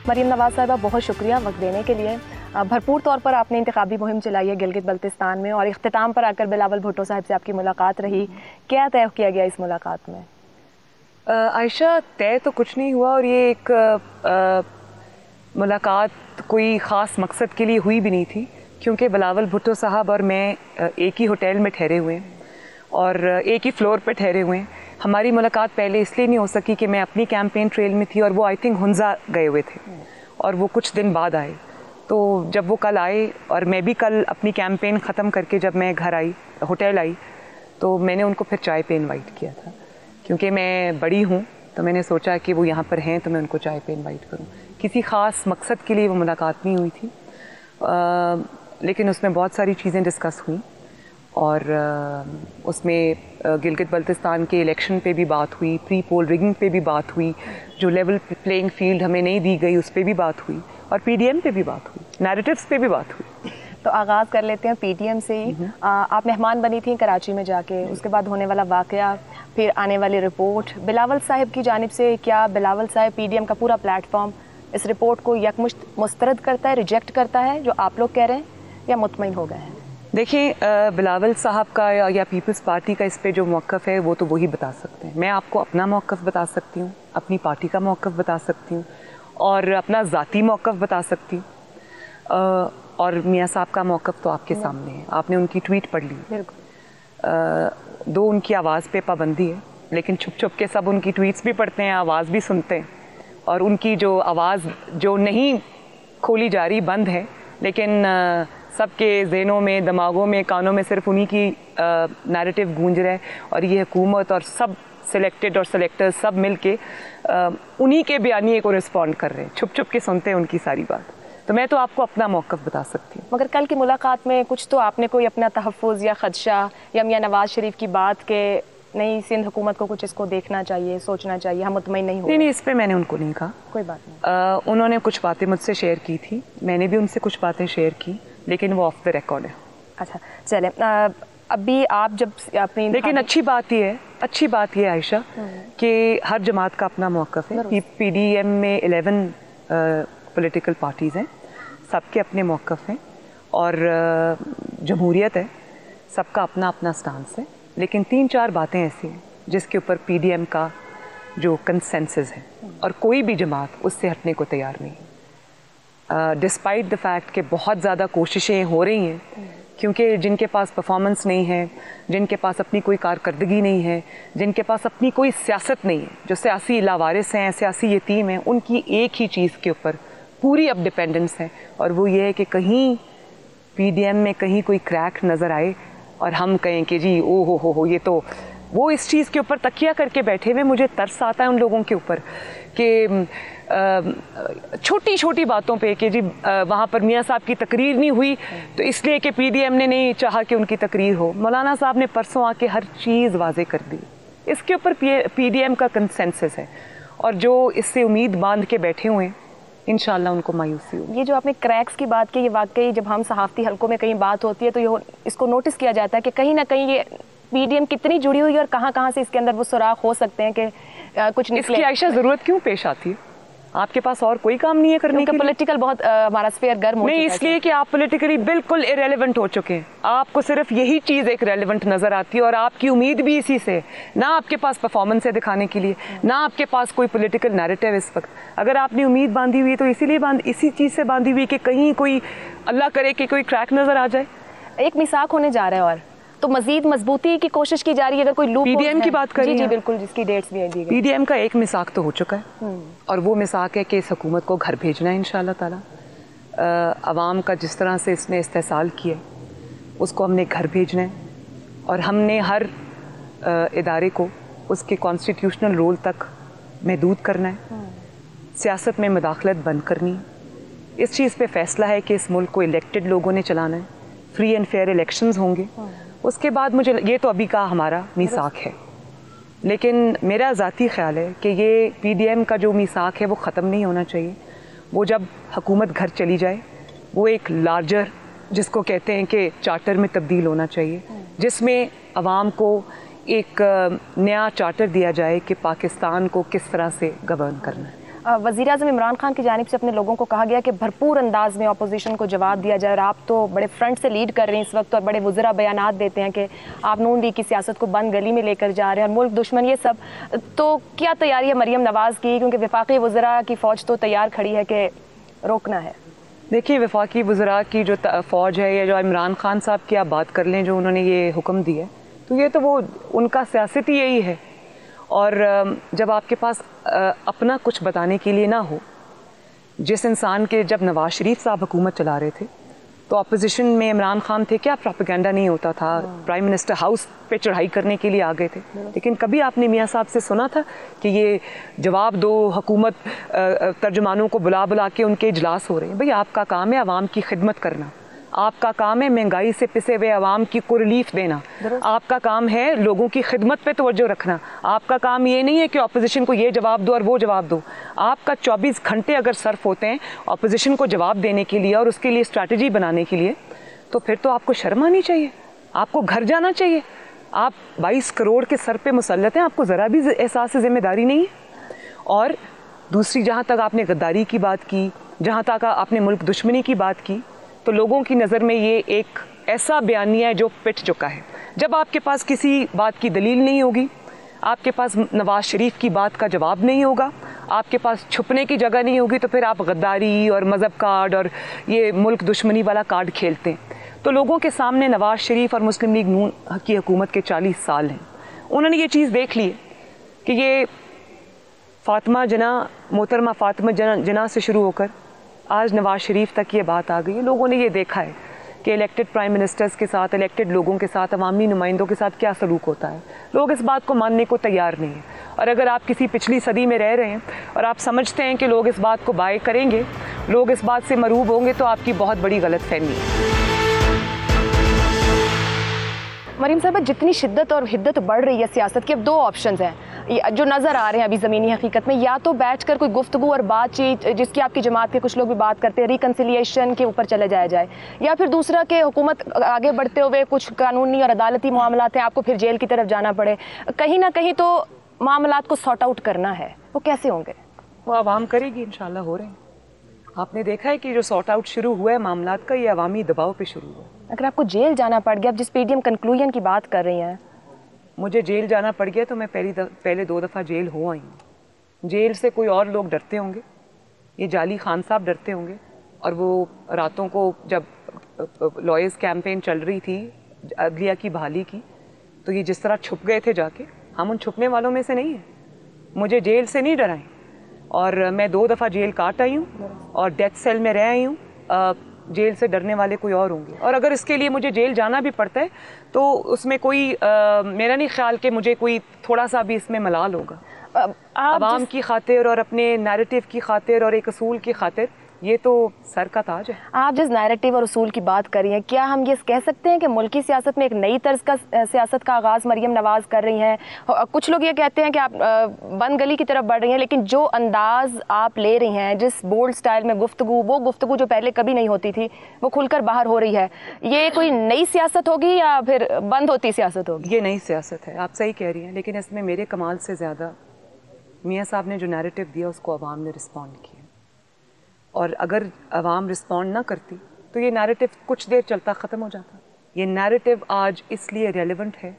मरीम नवाज़ साहिबा, बहुत शुक्रिया वक्त देने के लिए। भरपूर तौर पर आपने इंतखाबी मुहिम चलाई है गिलगित बल्तिस्तान में, और इख्तिताम पर आकर बिलावल भुट्टो साहब से आपकी मुलाकात रही। क्या तय किया गया इस मुलाकात में? आयशा, तय तो कुछ नहीं हुआ, और ये एक मुलाकात कोई ख़ास मकसद के लिए हुई भी नहीं थी, क्योंकि बिलावल भुट्टो साहब और मैं एक ही होटल में ठहरे हुए हैं और एक ही फ्लोर पे ठहरे हुए हैं। हमारी मुलाकात पहले इसलिए नहीं हो सकी कि मैं अपनी कैंपेन ट्रेल में थी और वो आई थिंक हुंजा गए हुए थे, और वो कुछ दिन बाद आए। तो जब वो कल आए और मैं भी कल अपनी कैंपेन ख़त्म करके जब मैं घर आई, होटल आई, तो मैंने उनको फिर चाय पे इनवाइट किया था, क्योंकि मैं बड़ी हूँ तो मैंने सोचा कि वो यहाँ पर हैं तो मैं उनको चाय पे इनवाइट करूँ। किसी ख़ास मकसद के लिए वो मुलाकात नहीं हुई थी, लेकिन उसमें बहुत सारी चीज़ें डिस्कस हुई, और उसमें गिलगित बल्तिस्तान के इलेक्शन पे भी बात हुई, प्री पोल रिगिंग पे भी बात हुई, जो लेवल प्लेइंग फील्ड हमें नहीं दी गई उस पर भी बात हुई, और पीडीएम पे भी बात हुई, नैरेटिव्स पे भी बात हुई। तो आगाज़ कर लेते हैं पीडीएम से ही। आप मेहमान बनी थी कराची में जाके, उसके बाद होने वाला वाक़या, फिर आने वाली रिपोर्ट, बिलावल साहब की जानिब से क्या बिलावल साहब पीडीएम का पूरा प्लेटफॉर्म इस रिपोर्ट को यकमुश्त मुस्तरद करता है, रिजेक्ट करता है जो आप लोग कह रहे हैं, या मुतमईन हो गए हैं? देखिए, बिलावल साहब का या पीपल्स पार्टी का इस पे जो मौक़िफ़ है वो तो वही बता सकते हैं। मैं आपको अपना मौक़िफ़ बता सकती हूँ, अपनी पार्टी का मौक़िफ़ बता सकती हूँ, और अपना ज़ाती मौक़िफ़ बता सकती हूँ। और मियाँ साहब का मौक़िफ़ तो आपके सामने है, आपने उनकी ट्वीट पढ़ ली। बिल्कुल। दो उनकी आवाज़ पे पाबंदी है, लेकिन छुप छुप के सब उनकी ट्वीट्स भी पढ़ते हैं, आवाज़ भी सुनते हैं, और उनकी जो आवाज़ जो नहीं खोली जा रही बंद है, लेकिन सबके ज़हनों में, दिमागों में, कानों में सिर्फ उन्हीं की नैरेटिव गूंज रहा है, और ये हुकूमत और सब सिलेक्टेड और सिलेक्टर्स सब मिल के उन्हीं के बयानिए को रिस्पॉन्ड कर रहे हैं, छुप छुप के सुनते हैं उनकी सारी बात। तो मैं तो आपको अपना मौक़िफ़ बता सकती हूँ। मगर कल की मुलाकात में कुछ तो आपने कोई अपना तहफ़्फ़ुज़ या ख़दशा या मियाँ नवाज़ शरीफ की बात के नहीं, सिंध हुकूमत को कुछ इसको देखना चाहिए, सोचना चाहिए, हम मुतमईन नहीं हो? नहीं, इस पर मैंने उनको नहीं कहा। कोई बात नहीं। उन्होंने कुछ बातें मुझसे शेयर की थी, मैंने भी उनसे कुछ बातें शेयर की, लेकिन वो ऑफ द रिकॉर्ड है। अच्छा, चलें। अभी आप जब अपनी, लेकिन अच्छी बात ये आयशा कि हर जमात का अपना मौक़िफ़ है। पीडीएम में 11 पॉलिटिकल पार्टीज़ हैं, सबके अपने मौक़िफ़ हैं, और जमहूरियत है, सबका अपना अपना स्टांस है। लेकिन 3-4 बातें ऐसी हैं जिसके ऊपर पीडीएम का जो कंसेंसस है, और कोई भी जमात उससे हटने को तैयार नहीं। डिस्पाइट द फैक्ट कि बहुत ज़्यादा कोशिशें हो रही हैं, क्योंकि जिनके पास परफॉर्मेंस नहीं है, जिनके पास अपनी कोई कारकर्दगी नहीं है, जिनके पास अपनी कोई सियासत नहीं है, जो सियासी लावारिस हैं, सियासी यतीम हैं, उनकी एक ही चीज़ के ऊपर पूरी अब डिपेंडेंस है, और वो ये है कि कहीं पीडीएम में कहीं कोई क्रैक नज़र आए और हम कहें कि जी ओ हो ये तो, वो इस चीज़ के ऊपर तकिया करके बैठे हुए। मुझे तरस आता है उन लोगों के ऊपर कि छोटी छोटी बातों पे कि जी वहाँ पर मियाँ साहब की तकरीर नहीं हुई तो इसलिए कि पीडीएम ने नहीं चाहा कि उनकी तकरीर हो। मौलाना साहब ने परसों आके हर चीज़ वाजे कर दी, इसके ऊपर पीडीएम का कंसेंसस है, और जो इससे उम्मीद बांध के बैठे हुए हैं इंशाल्लाह उनको मायूसी होगी। ये जो आपने क्रैक्स की बात की, ये वाकई जब हम सहाफ़ती हलकों में कहीं बात होती है तो ये इसको नोटिस किया जाता है कि कहीं ना कहीं ये पीडीएम कितनी जुड़ी हुई है, और कहाँ कहाँ से इसके अंदर वो सुराख हो सकते हैं कि कुछ निकले। इसकी आयशा ज़रूरत क्यों पेश आती है? आपके पास और कोई काम नहीं है करने के लिए? पॉलिटिकल बहुत हमारा स्फीयर गर्म हो चुका है। नहीं, इसलिए कि आप पॉलिटिकली बिल्कुल इरेलेवेंट हो चुके हैं। आपको सिर्फ यही चीज़ एक रेलेवेंट नज़र आती है, और आपकी उम्मीद भी इसी से। ना आपके पास परफॉर्मेंस है दिखाने के लिए, ना आपके पास कोई पॉलिटिकल नैरेटिव इस वक्त। अगर आपने उम्मीद बांधी हुई है तो इसीलिए इसी चीज़ से बांधी हुई कि कहीं कोई, अल्लाह करे कि कोई क्रैक नज़र आ जाए। एक मिसाक होने जा रहा है, और तो मजीद मजबूती की कोशिश की जा रही है। अगर कोई लूप पीडीएम की बात करें, जी बिल्कुल, जिसकी डेट्स भी दी गई। पीडीएम का एक मिसाक तो हो चुका है, और वो मिसाक है कि इस हुकूमत को घर भेजना है इंशाल्लाह ताला। अवाम का जिस तरह से इसने इस्तेसाल किया उसको हमने घर भेजना है, और हमने हर इदारे को उसके कॉन्स्टिट्यूशनल रोल तक महदूद करना है। सियासत में मुदाखलत बंद करनी है। इस चीज़ पे फैसला है कि इस मुल्क को इलेक्टेड लोगों ने चलाना है, फ्री एंड फेयर इलेक्शंस होंगे। उसके बाद मुझे ये तो अभी का हमारा मीसाक है, लेकिन मेरा ज़ाती ख्याल है कि ये पीडीएम का जो मीसाक है वो ख़त्म नहीं होना चाहिए। वो जब हुकूमत घर चली जाए वो एक लार्जर, जिसको कहते हैं कि चार्टर में तब्दील होना चाहिए, जिसमें आवाम को एक नया चार्टर दिया जाए कि पाकिस्तान को किस तरह से गवर्न करना है। वज़ीर-ए-आज़म इमरान खान की जानिब से अपने लोगों को कहा गया कि भरपूर अंदाज में अपोजिशन को जवाब दिया जाए, और आप तो बड़े फ्रंट से लीड कर रहे हैं इस वक्त और बड़े वज़रा बयानात देते हैं कि आप नून लीग की सियासत को बंद गली में लेकर जा रहे हैं और मुल्क दुश्मन ये सब, तो क्या तैयारी है मरीम नवाज़ की, क्योंकि वफाकी वज़रा की फ़ौज तो तैयार खड़ी है कि रोकना है? देखिए, वफाकी वज़रा की जो फ़ौज है या जो इमरान खान साहब की आप बात कर लें, जो उन्होंने ये हुक्म दिया है, तो ये तो वो उनका सियासत ही यही है। और जब आपके पास अपना कुछ बताने के लिए ना हो, जिस इंसान के जब नवाज शरीफ साहब हुकूमत चला रहे थे तो अपोजिशन में इमरान खान थे, क्या प्रोपेगेंडा नहीं होता था, प्राइम मिनिस्टर हाउस पे चढ़ाई करने के लिए आ गए थे, लेकिन कभी आपने मियाँ साहब से सुना था कि ये जवाब दो, हुकूमत तर्जुमानों को बुला बुला के उनके इजलास हो रहे हैं? भाई, आपका काम है आवाम की खिदमत करना, आपका काम है महंगाई से पिसे हुए आवाम की को रिलीफ देना, आपका काम है लोगों की खिदमत पे तवज्जो रखना। आपका काम ये नहीं है कि अपोजिशन को ये जवाब दो और वो जवाब दो। आपका 24 घंटे अगर सर्फ होते हैं अपोजिशन को जवाब देने के लिए और उसके लिए स्ट्रैटेजी बनाने के लिए, तो फिर तो आपको शर्म आनी चाहिए, आपको घर जाना चाहिए। आप 22 करोड़ के सर पे मुसल्लत हैं, आपको ज़रा भी एहसास ज़िम्मेदारी नहीं है। और दूसरी, जहाँ तक आपने गद्दारी की बात की, जहाँ तक आपने मुल्क दुश्मनी की बात की, तो लोगों की नज़र में ये एक ऐसा बयानिया है जो पिट चुका है। जब आपके पास किसी बात की दलील नहीं होगी, आपके पास नवाज शरीफ की बात का जवाब नहीं होगा, आपके पास छुपने की जगह नहीं होगी, तो फिर आप गद्दारी और मज़हब कार्ड और ये मुल्क दुश्मनी वाला कार्ड खेलते हैं। तो लोगों के सामने नवाज शरीफ और मुस्लिम लीग नून की हुकूमत के 40 साल हैं। उन्होंने ये चीज़ देख ली है कि ये फातिमा जना, मोहतरमा फातिमा जना से शुरू होकर आज नवाज शरीफ तक ये बात आ गई है। लोगों ने ये देखा है कि इलेक्टेड प्राइम मिनिस्टर्स के साथ, इलेक्टेड लोगों के साथ, अवामी नुमाइंदों के साथ क्या सलूक होता है। लोग इस बात को मानने को तैयार नहीं है। और अगर आप किसी पिछली सदी में रह रहे हैं और आप समझते हैं कि लोग इस बात को बाय करेंगे, लोग इस बात से मरूब होंगे, तो आपकी बहुत बड़ी गलतफहमी है। मरीम साहब, जितनी शिद्दत और हिद्दत बढ़ रही है सियासत की, अब दो ऑप्शंस हैं जो नज़र आ रहे हैं अभी ज़मीनी हकीकत में। या तो बैठकर कोई गुफ्तगू और बातचीत, जिसकी आपकी जमात के कुछ लोग भी बात करते हैं, रिकन्सिलिएशन के ऊपर चले जाया जाए, या फिर दूसरा कि हुकूमत आगे बढ़ते हुए कुछ कानूनी और अदालती मामलात हैं, आपको फिर जेल की तरफ जाना पड़े। कहीं ना कहीं तो मामलात को सॉर्ट आउट करना है, वो कैसे होंगे? वो आवाम करेगी, इंशाल्लाह हो रहे हैं। आपने देखा है कि जो सॉर्ट आउट शुरू हुआ है मामलात का, ये अवामी दबाव पे शुरू हुआ। अगर आपको जेल जाना पड़ गया, अब जिस पीडीएम कंक्लूजन की बात कर रही हैं, मुझे जेल जाना पड़ गया तो मैं पहले 2 दफ़ा जेल हो आई हूँ। जेल से कोई और लोग डरते होंगे, ये जाली खान साहब डरते होंगे। और वो रातों को जब लॉयर्स कैंपेन चल रही थी अदलिया की बहाली की, तो ये जिस तरह छुप गए थे जाके, हम उन छुपने वालों में से नहीं हैं। मुझे जेल से नहीं डराएं। और मैं 2 दफ़ा जेल काट आई हूँ और डेथ सेल में रह आई हूँ। जेल से डरने वाले कोई और होंगे। और अगर इसके लिए मुझे जेल जाना भी पड़ता है तो उसमें कोई मेरा नहीं ख्याल कि मुझे कोई थोड़ा सा भी इसमें मलाल होगा। आवाम की खातिर और अपने नैरेटिव की खातिर और एक असूल की खातिर ये तो सर का ताज है। आप जिस नैरेटिव और उसूल की बात कर रही हैं, क्या हम ये कह सकते हैं कि मुल्की सियासत में एक नई तर्ज का सियासत का आगाज़ मरीम नवाज़ कर रही हैं? कुछ लोग ये कहते हैं कि आप बंद गली की तरफ बढ़ रही हैं, लेकिन जो अंदाज आप ले रही हैं, जिस बोल्ड स्टाइल में गुफ्तगू, वो गुफ्तगू जो पहले कभी नहीं होती थी, वो खुलकर बाहर हो रही है, ये कोई नई सियासत होगी या फिर बंद होती सियासत होगी? ये नई सियासत है, आप सही कह रही हैं। लेकिन इसमें मेरे कमाल से ज़्यादा मियाँ साहब ने जो नैरेटिव दिया उसको अवाम ने रिस्पॉन्ड किया। और अगर अवाम रिस्पॉन्ड ना करती तो ये नैरेटिव कुछ देर चलता ख़त्म हो जाता। ये नैरेटिव आज इसलिए रेलेवेंट है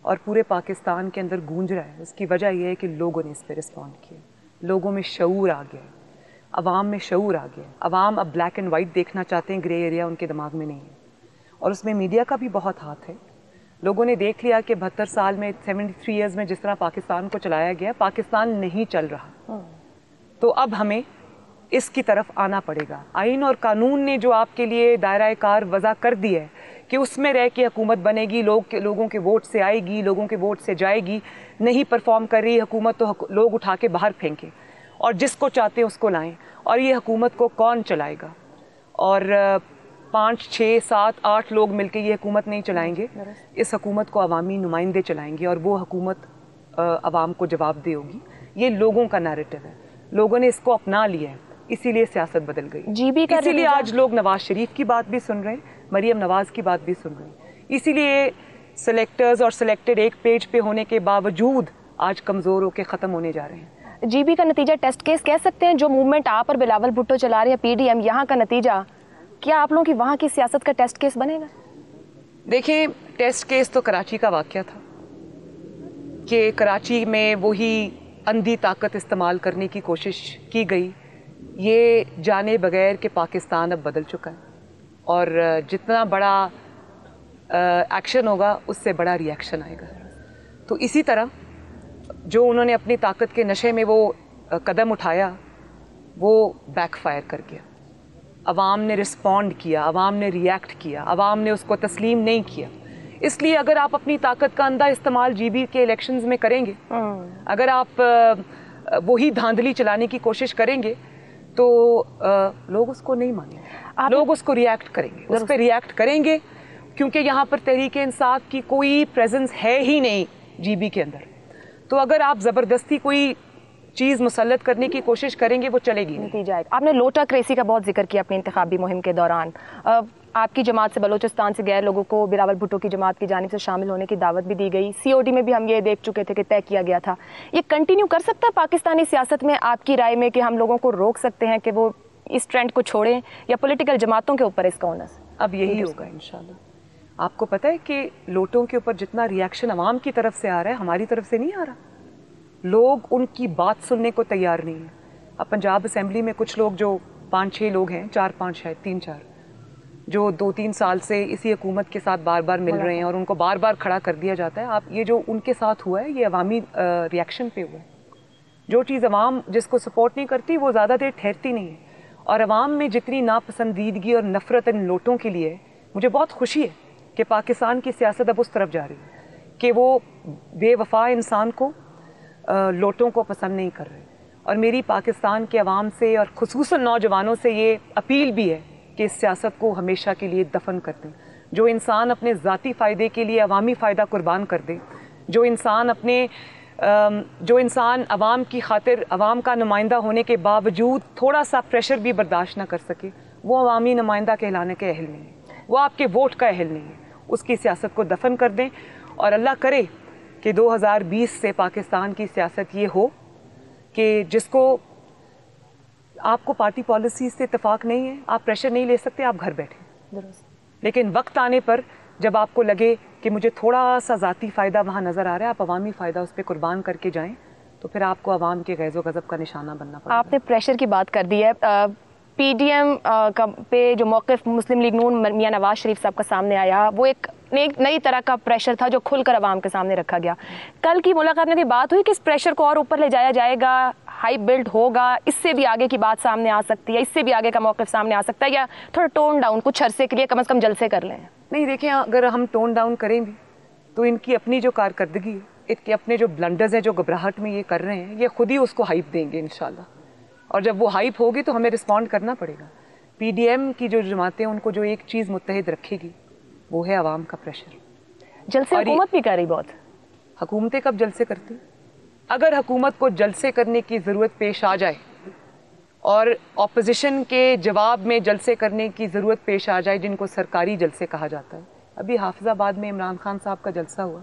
और पूरे पाकिस्तान के अंदर गूंज रहा है। उसकी वजह यह है कि लोगों ने इस पर रिस्पॉन्ड किया, लोगों में शऊर आ गया, अवाम में शऊर आ गया। अवाम अब ब्लैक एंड वाइट देखना चाहते हैं, ग्रे एरिया उनके दिमाग में नहीं है। और उसमें मीडिया का भी बहुत हाथ है। लोगों ने देख लिया कि 72 साल में, 73 ईयर्स में जिस तरह पाकिस्तान को चलाया गया, पाकिस्तान नहीं चल रहा। तो अब हमें इसकी तरफ आना पड़ेगा। आइन और कानून ने जो आपके लिए दायरा कार वज़ा कर दी है कि उसमें रह के हुकूमत बनेगी, लोगों के वोट से आएगी, लोगों के वोट से जाएगी। नहीं परफॉर्म कर रही हुकूमत तो लोग उठा के बाहर फेंकें और जिसको चाहते हैं उसको लाएं। और ये हुकूमत को कौन चलाएगा? और 5, 6, 7, 8 लोग मिलकर ये हुकूमत नहीं चलाएंगे। इस हुकूमत को अवामी नुमाइंदे चलाएंगे और वो हुकूमत अवाम को जवाबदेह होगी। ये लोगों का नैरेटिव है, लोगों ने इसको अपना लिया है, इसीलिए सियासत बदल गई। इसीलिए आज लोग नवाज शरीफ की बात भी सुन रहे हैं, मरीम नवाज की बात भी सुन रहे हैं। इसीलिए सिलेक्टर्स और सिलेक्टेड एक पेज पे होने के बावजूद आज कमज़ोर होकर ख़त्म होने जा रहे हैं। जीबी का नतीजा टेस्ट केस कह सकते हैं? जो मूवमेंट आप और बिलावल भुट्टो चला रहे हैं पीडीएम, यहाँ का नतीजा क्या आप लोगों की वहाँ की सियासत का टेस्ट केस बनेगा? देखें, टेस्ट केस तो कराची का वाकया था कि कराची में वही अंधी ताकत इस्तेमाल करने की कोशिश की गई। ये जाने बगैर कि पाकिस्तान अब बदल चुका है और जितना बड़ा एक्शन होगा उससे बड़ा रिएक्शन आएगा। तो इसी तरह जो उन्होंने अपनी ताकत के नशे में वो कदम उठाया वो बैकफायर कर गया। अवाम ने रिस्पॉन्ड किया, अवाम ने रिएक्ट किया, अवाम ने उसको तस्लीम नहीं किया। इसलिए अगर आप अपनी ताकत का अंधा इस्तेमाल जीबी के इलेक्शंस में करेंगे, अगर आप वही धांधली चलाने की कोशिश करेंगे तो लोग उसको नहीं मानेंगे, लोग उसको रिएक्ट करेंगे, उस पर रिएक्ट करेंगे क्योंकि यहाँ पर तहरीक इंसाफ की कोई प्रेजेंस है ही नहीं जीबी के अंदर। तो अगर आप ज़बरदस्ती कोई चीज़ मुसल्लत करने की कोशिश करेंगे वो चलेगी नहीं। जाएगा। आपने लोटाक्रेसी का बहुत जिक्र किया अपनी इंतखाबी मुहिम के दौरान। आपकी जमात से बलूचिस्तान से गैर लोगों को बिलावल भुट्टो की जमात की जानिब से शामिल होने की दावत भी दी गई। सीओडी में भी हम ये देख चुके थे कि तय किया गया था। ये कंटिन्यू कर सकता है पाकिस्तानी सियासत में आपकी राय में कि हम लोगों को रोक सकते हैं कि वो इस ट्रेंड को छोड़ें, या पॉलिटिकल जमातों के ऊपर इसका ओनस? अब यही होगा इंशाल्लाह। आपको पता है कि लोटों के ऊपर जितना रिएक्शन अवाम की तरफ से आ रहा है हमारी तरफ से नहीं आ रहा। लोग उनकी बात सुनने को तैयार नहीं है। अब पंजाब असेंबली में कुछ लोग जो 5-6 लोग हैं, 4-5 शायद 3-4, जो 2-3 साल से इसी हुकूमत के साथ बार बार मिल रहे हैं और उनको बार बार खड़ा कर दिया जाता है। आप ये जो उनके साथ हुआ है ये अवामी रिएक्शन पे हुआ है। जो चीज़ अवाम जिसको सपोर्ट नहीं करती वो ज़्यादा देर ठहरती नहीं है। और अवाम में जितनी नापसंदीदगी और नफ़रत इन लोटों के लिए, मुझे बहुत खुशी है कि पाकिस्तान की सियासत अब उस तरफ जा रही है कि वो बेवफा इंसान को, लोटों को पसंद नहीं कर रहे। और मेरी पाकिस्तान के अवाम से और खुसूसन नौजवानों से ये अपील भी है कि इस सियासत को हमेशा के लिए दफन कर दें। जो इंसान अपने ज़ाती फ़ायदे के लिए अवामी फ़ायदा कुर्बान कर दे, जो इंसान अवाम की खातिर अवाम का नुमाइंदा होने के बावजूद थोड़ा सा प्रेशर भी बर्दाश्त ना कर सके, वो अवामी नुमाइंदा कहलाने के अहल नहीं है, वो आपके वोट का अहल नहीं है। उसकी सियासत को दफन कर दें और अल्लाह करे कि 2020 से पाकिस्तान की सियासत ये हो कि जिसको आपको पार्टी पॉलिसी से इत्तेफाक नहीं है, आप प्रेशर नहीं ले सकते, आप घर बैठे। लेकिन वक्त आने पर जब आपको लगे कि मुझे थोड़ा सा ज़ाती फ़ायदा वहाँ नज़र आ रहा है, आप अवामी फ़ायदा उस पर कुर्बान करके जाएं, तो फिर आपको अवाम के गैज़ो गज़ब का निशाना बनना पड़ेगा। आपने प्रेशर की बात कर दी है। पीडीएम पे जो मौक़िफ़ मुस्लिम लीग नून मियां नवाज शरीफ साहब का सामने आया, वो एक नई तरह का प्रेशर था जो खुलकर अवाम के सामने रखा गया। कल की मुलाकात में भी बात हुई कि इस प्रेशर को और ऊपर ले जाया जाएगा, हाई बिल्ड होगा, इससे भी आगे की बात सामने आ सकती है, इससे भी आगे का मौक़िफ़ सामने आ सकता है, या थोड़ा टोन डाउन कुछ अरसे के लिए कम से कम जलसे कर लें? नहीं, देखें, अगर हम टोन डाउन करें भी तो इनकी अपनी जो कारकर्दगी है, इनके अपने जो ब्लंडर्स हैं, जो घबराहट में ये कर रहे हैं, ये खुद ही उसको हाइप देंगे इंशाल्लाह। और जब वो हाइप होगी तो हमें रिस्पॉन्ड करना पड़ेगा। पीडीएम की जो जमातें, उनको जो एक चीज़ मुत्तहिद रखेगी वो है आवाम का प्रेशर। जलसे हुकूमत भी कर रही बहुत। हुकूमतें कब जलसे करती? अगर हुकूमत को जलसे करने की ज़रूरत पेश आ जाए और ऑपोजिशन के जवाब में जलसे करने की ज़रूरत पेश आ जाए, जिनको सरकारी जलसे कहा जाता है। अभी हाफिज़ाबाद में इमरान खान साहब का जलसा हुआ,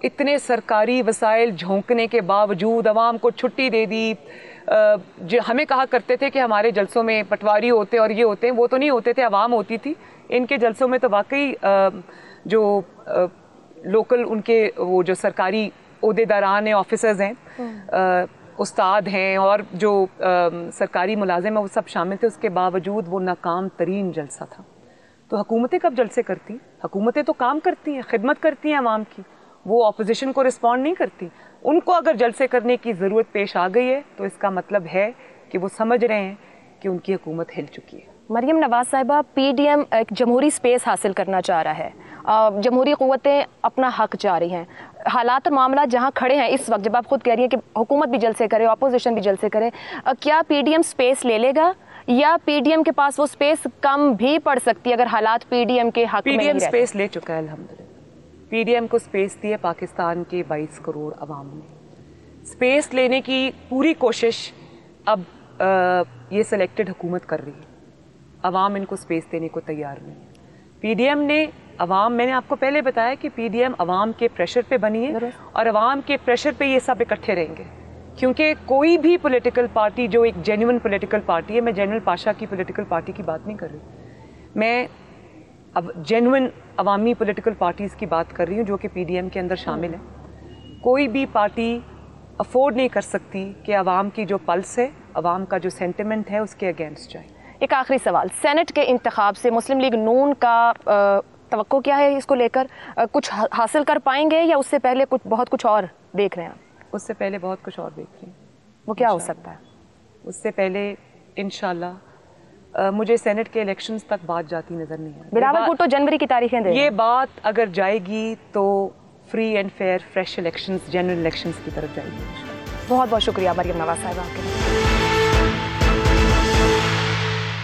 इतने सरकारी वसाइल झोंकने के बावजूद अवाम को छुट्टी दे दी। जो हमें कहा करते थे कि हमारे जलसों में पटवारी होते और ये होते हैं, वो तो नहीं होते थे, अवाम होती थी। इनके जलसों में तो वाकई जो लोकल उनके वो जो सरकारी ओहदेदारान हैं, ऑफिसर्स हैं, उस्ताद हैं और जो सरकारी मुलाजिम हैं, वो सब शामिल थे। उसके बावजूद वो नाकाम तरीन जलसा था। तो हुकूमतें कब जलसे करती? हुकूमतें तो काम करती हैं, खिदमत करती हैं अवाम की, वो ऑपोजिशन को रिस्पॉन्ड नहीं करती। उनको अगर जलसे करने की ज़रूरत पेश आ गई है तो इसका मतलब है कि वो समझ रहे हैं कि उनकी हुकूमत हिल चुकी है। मरियम नवाज साहिबा, पीडीएम एक जमहूरी स्पेस हासिल करना चाह रहा है, जमहूरी क़ुव्वतें अपना हक चाह रही हैं। हालात और मामला जहाँ खड़े हैं इस वक्त, जब आप खुद कह रही हैं कि हुकूमत भी जलसे करे, अपोजिशन भी जलसे करे, क्या पीडीएम स्पेस ले लेगा या पीडीएम के पास वो स्पेस कम भी पड़ सकती है अगर हालात पीडीएम के हक में नहीं रहते? पीडीएम स्पेस ले चुका है अल्हम्दुलिल्लाह। पीडीएम को स्पेस दी है पाकिस्तान के 22 करोड़ अवाम ने। स्पेस लेने की पूरी कोशिश अब ये सिलेक्टेड हुकूमत कर रही है। अवाम इनको स्पेस देने को तैयार नहीं है। पीडीएम ने अवाम, मैंने आपको पहले बताया कि पीडीएम अवाम के प्रेशर पे बनी है और अवाम के प्रेशर पे ये सब इकट्ठे रहेंगे। क्योंकि कोई भी पॉलिटिकल पार्टी जो एक जेन्युइन पॉलिटिकल पार्टी है, मैं जनरल पाशा की पॉलिटिकल पार्टी की बात नहीं कर रही, मैं अब जेन्युइन अवामी पॉलिटिकल पार्टीज़ की बात कर रही हूँ जो कि पीडीएम के अंदर शामिल है। कोई भी पार्टी अफोर्ड नहीं कर सकती कि आवाम की जो पल्स है, आवाम का जो सेंटिमेंट है, उसके अगेंस्ट जाए। एक आखिरी सवाल, सेनेट के इंतखाब से मुस्लिम लीग नून का तवक्को क्या है इसको लेकर? कुछ हासिल कर पाएंगे या उससे पहले बहुत कुछ और देख रहे हैं? उससे पहले बहुत कुछ और देख रही हैं। वो क्या हो सकता है? उससे पहले इंशाल्लाह मुझे सेनेट के इलेक्शंस तक बात जाती नजर नहीं है। बिलावल भुट्टो जनवरी की तारीखें दे, ये बात अगर जाएगी तो free and fair fresh elections, genuine elections की तरफ जाएगी। बहुत बहुत शुक्रिया मरियम नवाज साहिबा आपके।